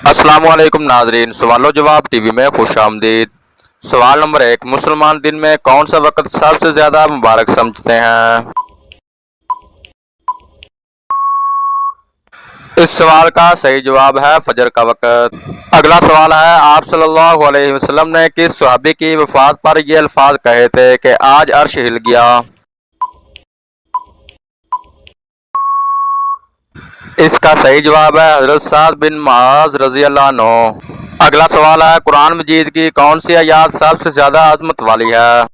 अस्सलामुअलैकुम नाजरीन, सवालो जवाब टीवी में खुश आमदीद। सवाल नंबर 1, मुसलमान दिन में कौन सा वक़्त सबसे ज़्यादा मुबारक समझते हैं? इस सवाल का सही जवाब है फजर का वक़्त। अगला सवाल है, आप सल्लल्लाहु अलैहि वसल्लम ने किस सहाबी की वफ़ात पर ये अल्फाज कहे थे कि आज अर्श हिल गया? इसका सही जवाब है हज़रत साद बिन मुआज़ रज़ी अल्लाह अन्हु। अगला सवाल है, कुरान मजीद की कौन सी आयत सबसे ज्यादा अजमत वाली है?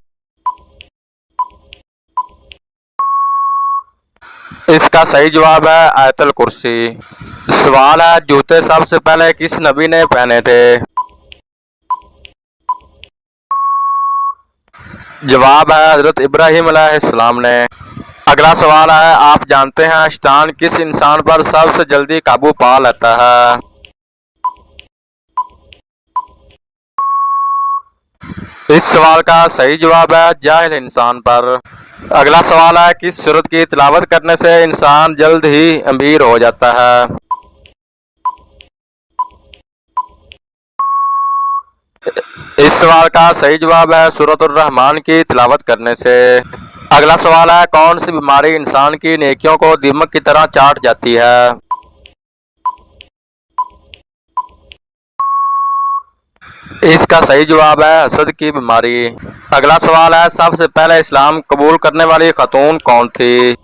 इसका सही जवाब है आयतुल कुर्सी। सवाल है, जूते सबसे पहले किस नबी ने पहने थे? जवाब है हजरत इब्राहिम अलैहिस्सलाम ने। अगला सवाल है, आप जानते हैं शैतान किस इंसान पर सबसे जल्दी काबू पा लेता है? इस सवाल का सही जवाब है जाहिल इंसान पर। अगला सवाल है, किस सूरत की तिलावत करने से इंसान जल्द ही अमीर हो जाता है? इस सवाल का सही जवाब है सूरतुर रहमान की तिलावत करने से। अगला सवाल है, कौन सी बीमारी इंसान की नेकियों को दीमक की तरह चाट जाती है? इसका सही जवाब है हसद की बीमारी। अगला सवाल है, सबसे पहले इस्लाम कबूल करने वाली खातून कौन थी?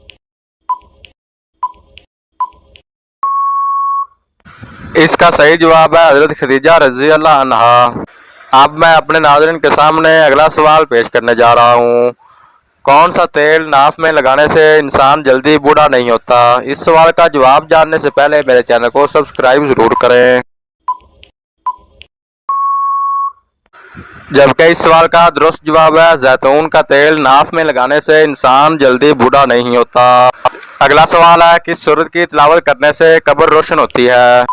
इसका सही जवाब है हजरत खदीजा रजी अल्लाह अन्हा। अब मैं अपने नाज़रीन के सामने अगला सवाल पेश करने जा रहा हूँ। कौन सा तेल नाफ में लगाने से इंसान जल्दी बूढ़ा नहीं होता? इस सवाल का जवाब जानने से पहले मेरे चैनल को सब्सक्राइब जरूर करें। जबकि इस सवाल का दुरुस्त जवाब है जैतून का तेल नाफ में लगाने से इंसान जल्दी बूढ़ा नहीं होता। अगला सवाल है, किस सूरत की तिलावत करने से कब्र रोशन होती है?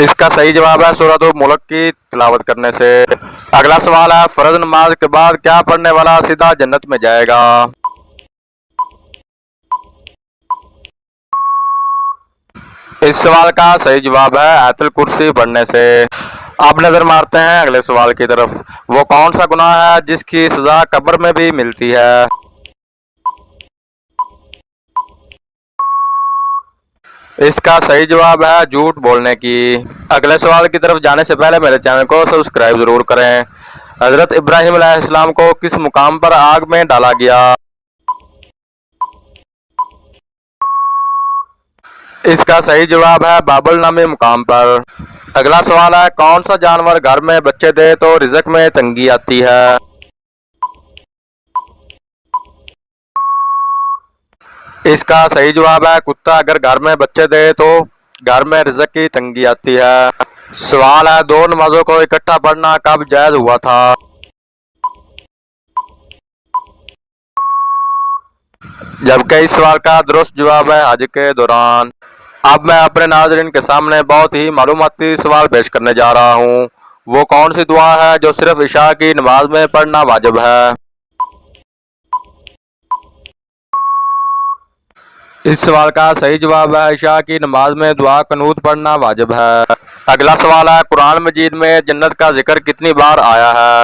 इसका सही जवाब है सूरत मुल्क की तिलावत करने से। अगला सवाल है, फर्ज नमाज के बाद क्या पढ़ने वाला सीधा जन्नत में जाएगा? इस सवाल का सही जवाब है आयतुल कुर्सी पढ़ने से। अब नजर मारते हैं अगले सवाल की तरफ। वो कौन सा गुनाह है जिसकी सजा कब्र में भी मिलती है? इसका सही जवाब है झूठ बोलने की। अगले सवाल की तरफ जाने से पहले मेरे चैनल को सब्सक्राइब जरूर करें। हजरत इब्राहिम अलैहिस्सलाम को किस मुकाम पर आग में डाला गया? इसका सही जवाब है बाबल नामी मुकाम पर। अगला सवाल है, कौन सा जानवर घर में बच्चे दे तो रिजक में तंगी आती है? इसका सही जवाब है कुत्ता। अगर घर में बच्चे दे तो घर में रिजक की तंगी आती है। सवाल है, दो नमाजों को इकट्ठा पढ़ना कब जायज हुआ था? जबकि इस सवाल का दुरुस्त जवाब है हज के दौरान। अब मैं अपने नाजरीन के सामने बहुत ही मालूमाती सवाल पेश करने जा रहा हूँ। वो कौन सी दुआ है जो सिर्फ इशा की नमाज में पढ़ना वाजिब है? इस सवाल का सही जवाब है इशा की नमाज में दुआ कनूत पढ़ना वाजिब है। अगला सवाल है, कुरान मजीद में जन्नत का जिक्र कितनी बार आया है?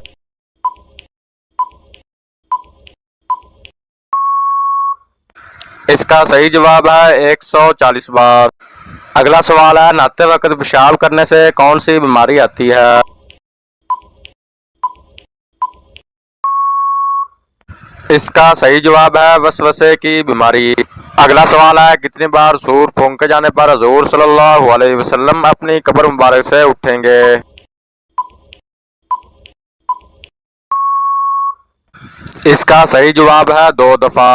इसका सही जवाब है 140 बार। अगला सवाल है, नहाते वक्त पेशाब करने से कौन सी बीमारी आती है? इसका सही जवाब है वसवसे की बीमारी। अगला सवाल है, कितनी बार सूर फूंके जाने पर हजूर सल्लल्लाहु अलैहि वसल्लम अपनी कब्र मुबारक से उठेंगे? इसका सही जवाब है 2 दफा।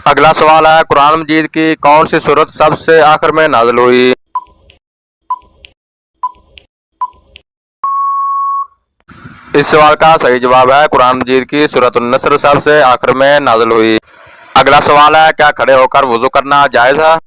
अगला सवाल है, कुरान मजीद की कौन सी सूरत सबसे आखिर में नाजिल हुई? इस सवाल का सही जवाब है कुरान मजीद की सूरत नस्र सबसे आखिर में नाजिल हुई। अगला सवाल है, क्या खड़े होकर वजू करना जायज है?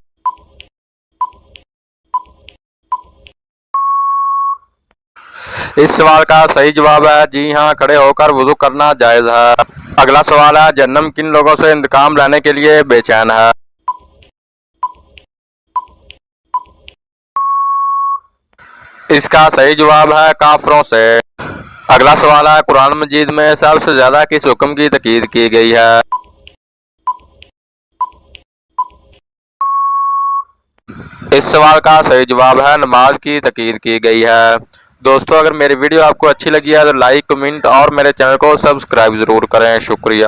इस सवाल का सही जवाब है जी हाँ, खड़े होकर वजू करना जायज है। अगला सवाल है, जहन्नम किन लोगों से इंतकाम लेने के लिए बेचैन है? इसका सही जवाब है काफिरों से। अगला सवाल है, कुरान मजीद में सबसे ज्यादा किस हुक्म की तकीद की गई है? इस सवाल का सही जवाब है नमाज की तकीद की गई है। दोस्तों, अगर मेरी वीडियो आपको अच्छी लगी है तो लाइक, कमेंट और मेरे चैनल को सब्सक्राइब जरूर करें। शुक्रिया।